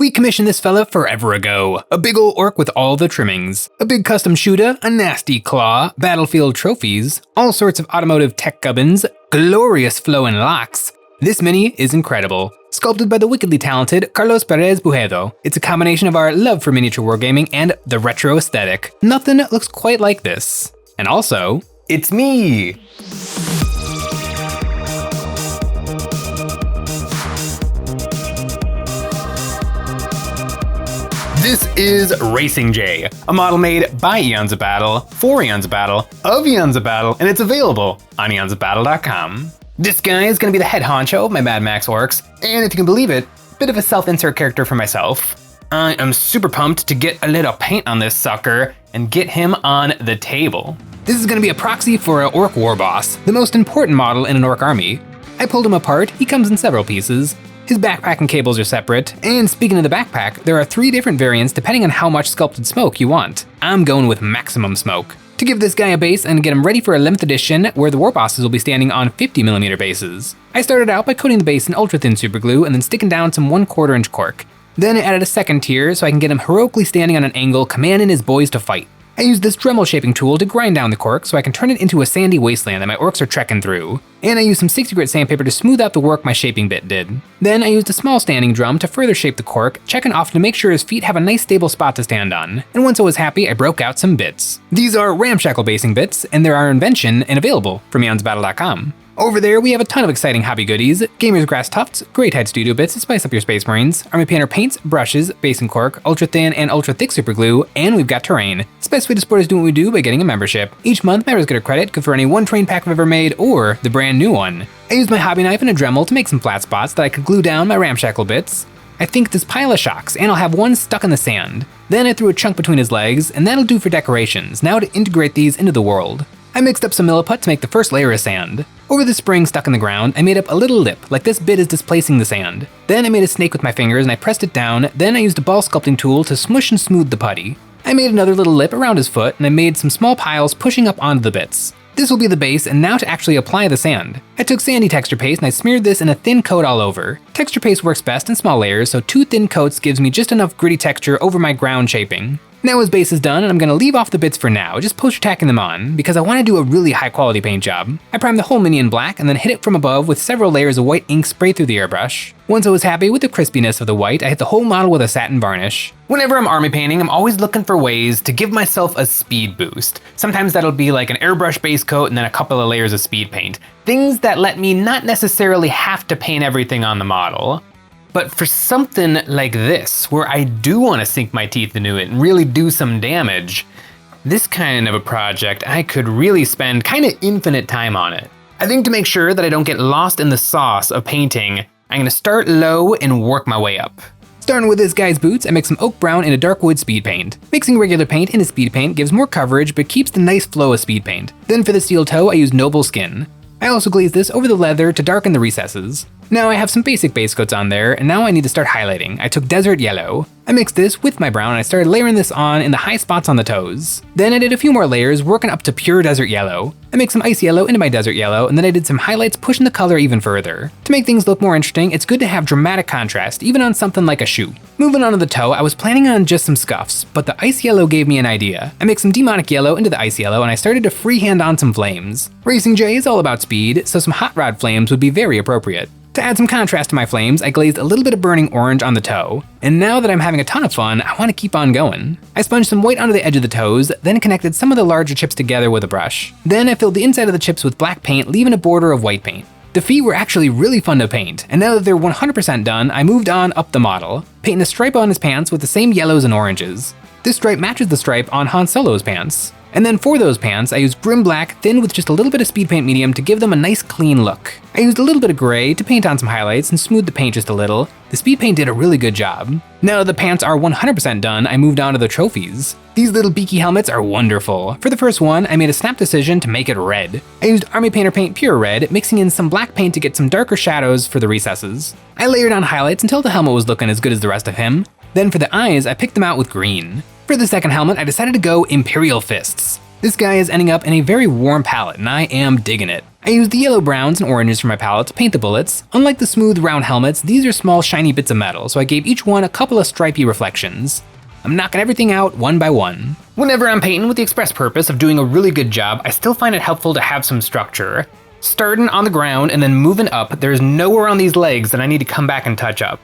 We commissioned this fella forever ago. A big ol' orc with all the trimmings. A big custom shooter, a nasty claw, battlefield trophies, all sorts of automotive tech gubbins, glorious flowing locks. This mini is incredible. Sculpted by the wickedly talented Carlos Perez Bujedo. It's a combination of our love for miniature wargaming and the retro aesthetic. Nothing looks quite like this. And also, it's me! This is Racing J, a model made by Eons of Battle, for Eons of Battle, of Eons of Battle, and it's available on EonsOfBattle.com. This guy is going to be the head honcho of my Mad Max orcs, and if you can believe it, a bit of a self-insert character for myself. I am super pumped to get a little paint on this sucker and get him on the table. This is going to be a proxy for an orc warboss, the most important model in an orc army. I pulled him apart, he comes in several pieces. His backpack and cables are separate, and speaking of the backpack, there are 3 different variants depending on how much sculpted smoke you want. I'm going with maximum smoke. To give this guy a base and get him ready for a limited edition where the warbosses will be standing on 50mm bases. I started out by coating the base in ultra thin superglue and then sticking down some 1/4 inch cork. Then I added a second tier so I can get him heroically standing on an angle commanding his boys to fight. I used this Dremel shaping tool to grind down the cork so I can turn it into a sandy wasteland that my orcs are trekking through. And I used some 60 grit sandpaper to smooth out the work my shaping bit did. Then I used a small standing drum to further shape the cork, checking often to make sure his feet have a nice stable spot to stand on. And once I was happy, I broke out some bits. These are ramshackle basing bits, and they're our invention and available from EonsBattle.com. Over there, we have a ton of exciting hobby goodies, Gamer's Grass Tufts, Great Head Studio Bits to spice up your Space Marines, Army Painter paints, brushes, basing cork, ultra thin and ultra thick super glue, and we've got terrain. It's the best way to support us doing what we do by getting a membership. Each month, members get a credit good for any one terrain pack I've ever made or the brand new one. I used my hobby knife and a Dremel to make some flat spots that I could glue down my ramshackle bits. I think this pile of shocks, and I'll have one stuck in the sand. Then I threw a chunk between his legs, and that'll do for decorations. Now to integrate these into the world. I mixed up some milliput to make the first layer of sand. Over the spring stuck in the ground, I made up a little lip, like this bit is displacing the sand. Then I made a snake with my fingers and I pressed it down, then I used a ball sculpting tool to smush and smooth the putty. I made another little lip around his foot and I made some small piles pushing up onto the bits. This will be the base, and now to actually apply the sand. I took sandy texture paste and I smeared this in a thin coat all over. Texture paste works best in small layers, so 2 thin coats gives me just enough gritty texture over my ground shaping. Now his base is done, and I'm gonna leave off the bits for now, just poster tacking them on, because I wanna do a really high quality paint job. I primed the whole mini in black and then hit it from above with several layers of white ink sprayed through the airbrush. Once I was happy with the crispiness of the white, I hit the whole model with a satin varnish. Whenever I'm army painting, I'm always looking for ways to give myself a speed boost. Sometimes that'll be like an airbrush base coat and then a couple of layers of speed paint. Things that let me not necessarily have to paint everything on the model. But for something like this, where I do want to sink my teeth into it and really do some damage, this kind of a project, I could really spend kind of infinite time on it. I think to make sure that I don't get lost in the sauce of painting, I'm going to start low and work my way up. Starting with this guy's boots, I mix some oak brown into dark wood speed paint. Mixing regular paint into speed paint gives more coverage but keeps the nice flow of speed paint. Then for the steel toe, I use noble skin. I also glazed this over the leather to darken the recesses. Now I have some basic base coats on there, and now I need to start highlighting. I took desert yellow. I mixed this with my brown and I started layering this on in the high spots on the toes. Then I did a few more layers, working up to pure desert yellow. I mixed some ice yellow into my desert yellow, and then I did some highlights pushing the color even further. To make things look more interesting, it's good to have dramatic contrast, even on something like a shoe. Moving on to the toe, I was planning on just some scuffs, but the ice yellow gave me an idea. I mixed some demonic yellow into the ice yellow and I started to freehand on some flames. Racing J is all about speed, so some hot rod flames would be very appropriate. To add some contrast to my flames, I glazed a little bit of burning orange on the toe. And now that I'm having a ton of fun, I want to keep on going. I sponged some white onto the edge of the toes, then connected some of the larger chips together with a brush. Then I filled the inside of the chips with black paint, leaving a border of white paint. The feet were actually really fun to paint, and now that they're 100% done, I moved on up the model, painting a stripe on his pants with the same yellows and oranges. This stripe matches the stripe on Han Solo's pants. And then for those pants, I used Grim Black thin with just a little bit of speed paint medium to give them a nice clean look. I used a little bit of gray to paint on some highlights and smooth the paint just a little. The speed paint did a really good job. Now that the pants are 100% done, I moved on to the trophies. These little beaky helmets are wonderful. For the first one, I made a snap decision to make it red. I used Army Painter Paint Pure Red, mixing in some black paint to get some darker shadows for the recesses. I layered on highlights until the helmet was looking as good as the rest of him. Then for the eyes, I picked them out with green. For the second helmet, I decided to go Imperial Fists. This guy is ending up in a very warm palette, and I am digging it. I used the yellow, browns, and oranges for my palette to paint the bullets. Unlike the smooth, round helmets, these are small, shiny bits of metal, so I gave each one a couple of stripy reflections. I'm knocking everything out one by one. Whenever I'm painting with the express purpose of doing a really good job, I still find it helpful to have some structure. Starting on the ground and then moving up, there's nowhere on these legs that I need to come back and touch up.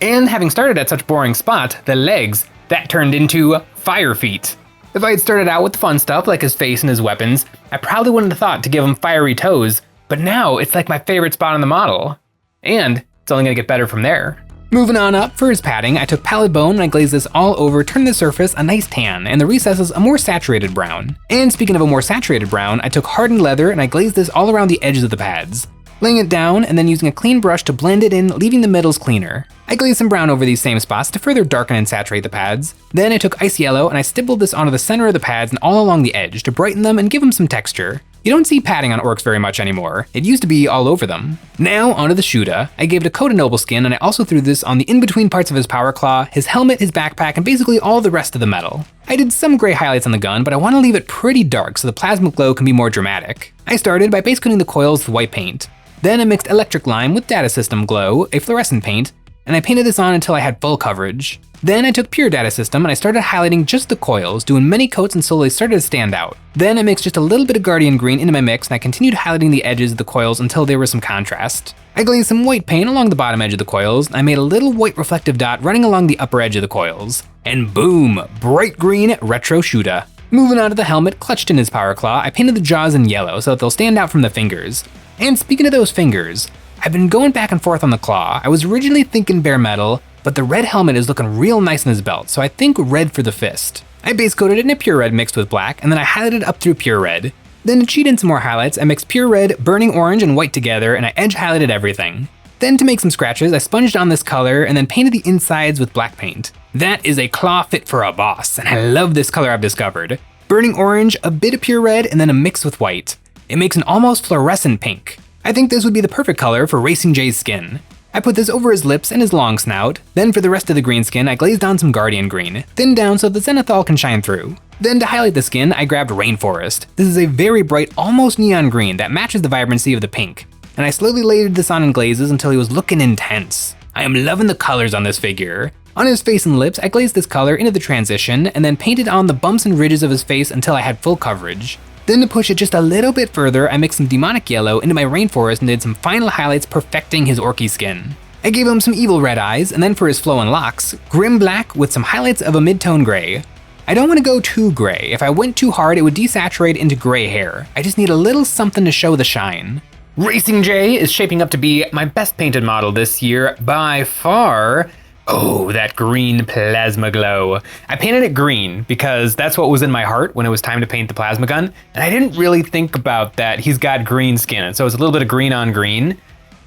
And having started at such a boring spot, the legs, that turned into fire feet. If I had started out with the fun stuff like his face and his weapons, I probably wouldn't have thought to give him fiery toes, but now it's like my favorite spot on the model. And it's only gonna get better from there. Moving on up, for his padding, I took pallid bone and I glazed this all over, turning the surface a nice tan, and the recesses a more saturated brown. And speaking of a more saturated brown, I took hardened leather and I glazed this all around the edges of the pads. Laying it down and then using a clean brush to blend it in, leaving the middles cleaner. I glazed some brown over these same spots to further darken and saturate the pads. Then I took ice yellow and I stippled this onto the center of the pads and all along the edge to brighten them and give them some texture. You don't see padding on orcs very much anymore. It used to be all over them. Now onto the Shuda. I gave it a coat of noble skin and I also threw this on the in-between parts of his power claw, his helmet, his backpack, and basically all the rest of the metal. I did some gray highlights on the gun, but I want to leave it pretty dark so the plasma glow can be more dramatic. I started by base coating the coils with white paint. Then I mixed electric lime with data system glow, a fluorescent paint, and I painted this on until I had full coverage. Then I took pure data system and I started highlighting just the coils, doing many coats until they started to stand out. Then I mixed just a little bit of Guardian green into my mix and I continued highlighting the edges of the coils until there was some contrast. I glazed some white paint along the bottom edge of the coils and I made a little white reflective dot running along the upper edge of the coils. And boom, bright green retro Shuda. Moving on to the helmet clutched in his power claw, I painted the jaws in yellow so that they'll stand out from the fingers. And speaking of those fingers, I've been going back and forth on the claw. I was originally thinking bare metal, but the red helmet is looking real nice in his belt, so I think red for the fist. I base coated it in a pure red mixed with black, and then I highlighted up through pure red. Then to cheat in some more highlights, I mixed pure red, burning orange, and white together, and I edge highlighted everything. Then to make some scratches, I sponged on this color and then painted the insides with black paint. That is a claw fit for a boss, and I love this color I've discovered. Burning orange, a bit of pure red, and then a mix with white. It makes an almost fluorescent pink. I think this would be the perfect color for Racing Jay's skin. I put this over his lips and his long snout. Then for the rest of the green skin, I glazed on some Guardian green, thinned down so the zenithal can shine through. Then to highlight the skin, I grabbed Rainforest. This is a very bright, almost neon green that matches the vibrancy of the pink. And I slowly layered this on in glazes until he was looking intense. I am loving the colors on this figure. On his face and lips, I glazed this color into the transition and then painted on the bumps and ridges of his face until I had full coverage. Then to push it just a little bit further, I mixed some demonic yellow into my Rainforest and did some final highlights perfecting his orky skin. I gave him some evil red eyes, and then for his flowing locks, grim black with some highlights of a mid-tone gray. I don't want to go too gray. If I went too hard, it would desaturate into gray hair. I just need a little something to show the shine. Racing Jay is shaping up to be my best painted model this year by far. Oh, that green plasma glow. I painted it green because that's what was in my heart when it was time to paint the plasma gun, and I didn't really think about that he's got green skin, so it's a little bit of green on green.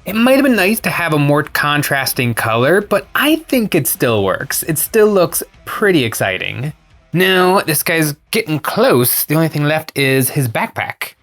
It might have been nice to have a more contrasting color, but I think it still works. It still looks pretty exciting. Now, this guy's getting close. The only thing left is his backpack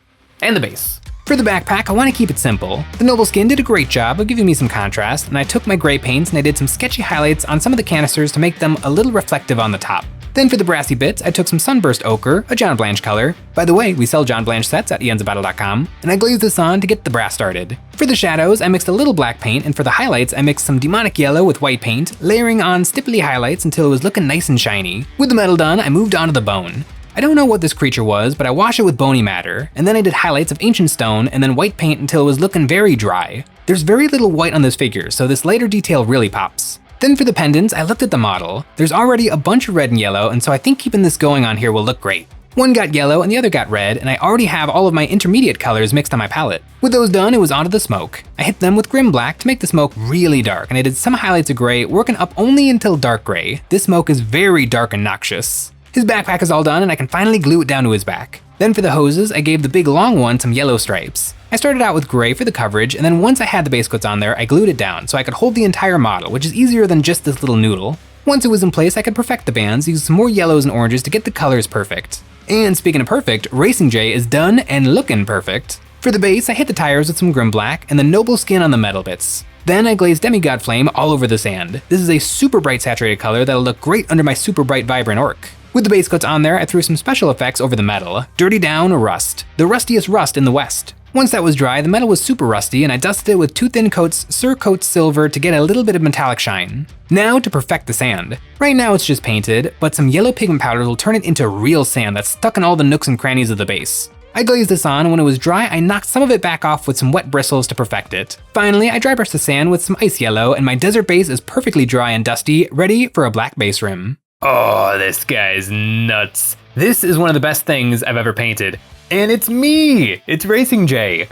and the base. For the backpack, I want to keep it simple. The Noble Skin did a great job of giving me some contrast, and I took my gray paints and I did some sketchy highlights on some of the canisters to make them a little reflective on the top. Then for the brassy bits, I took some Sunburst Ochre, a John Blanche color. By the way, we sell John Blanche sets at EonsOfBattle.com, and I glazed this on to get the brass started. For the shadows, I mixed a little black paint, and for the highlights, I mixed some demonic yellow with white paint, layering on stipply highlights until it was looking nice and shiny. With the metal done, I moved on to the bone. I don't know what this creature was, but I washed it with bony matter, and then I did highlights of ancient stone and then white paint until it was looking very dry. There's very little white on this figure, so this lighter detail really pops. Then for the pendants, I looked at the model. There's already a bunch of red and yellow, and so I think keeping this going on here will look great. One got yellow and the other got red, and I already have all of my intermediate colors mixed on my palette. With those done, it was onto the smoke. I hit them with grim black to make the smoke really dark, and I did some highlights of gray, working up only until dark gray. This smoke is very dark and noxious. His backpack is all done and I can finally glue it down to his back. Then for the hoses, I gave the big long one some yellow stripes. I started out with gray for the coverage, and then once I had the base coats on there, I glued it down so I could hold the entire model, which is easier than just this little noodle. Once it was in place, I could perfect the bands, use some more yellows and oranges to get the colors perfect. And speaking of perfect, Racing Jay is done and looking perfect. For the base, I hit the tires with some grim black and the Noble Skin on the metal bits. Then I glazed Demigod Flame all over the sand. This is a super bright saturated color that'll look great under my super bright vibrant orc. With the base coats on there, I threw some special effects over the metal. Dirty Down Rust, the rustiest rust in the West. Once that was dry, the metal was super rusty and I dusted it with 2 thin coats Surcoat Silver to get a little bit of metallic shine. Now to perfect the sand. Right now it's just painted, but some yellow pigment powders will turn it into real sand that's stuck in all the nooks and crannies of the base. I glazed this on, and when it was dry, I knocked some of it back off with some wet bristles to perfect it. Finally, I dry brushed the sand with some ice yellow, and my desert base is perfectly dry and dusty, ready for a black base rim. Oh, this guy's nuts. This is one of the best things I've ever painted. And it's me! It's Racing J.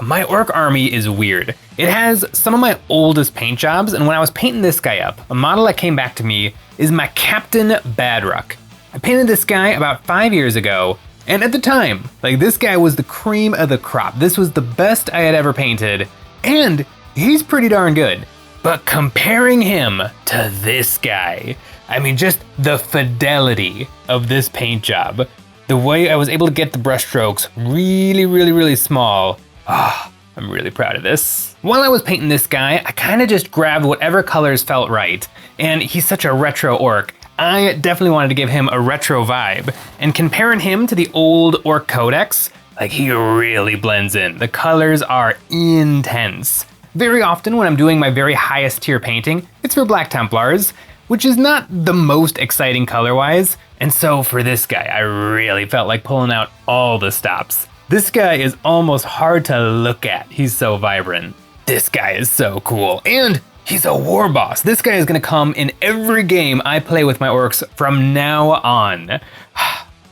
My orc army is weird. It has some of my oldest paint jobs, and when I was painting this guy up, a model that came back to me is my Captain Badruck. I painted this guy about 5 years ago, and at the time, this guy was the cream of the crop. This was the best I had ever painted, and he's pretty darn good. But comparing him to this guy, I mean, just the fidelity of this paint job, the way I was able to get the brush strokes really small, I'm really proud of this. While I was painting this guy, I kind of just grabbed whatever colors felt right, and he's such a retro orc. I definitely wanted to give him a retro vibe, and comparing him to the old Orc Codex, he really blends in. The colors are intense. Very often when I'm doing my very highest tier painting, it's for Black Templars, which is not the most exciting color-wise, and so for this guy, I really felt like pulling out all the stops. This guy is almost hard to look at, he's so vibrant. This guy is so cool, and he's a Warboss. This guy is gonna come in every game I play with my orcs from now on.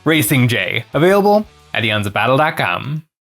Racing J, available at EonsOfBattle.com.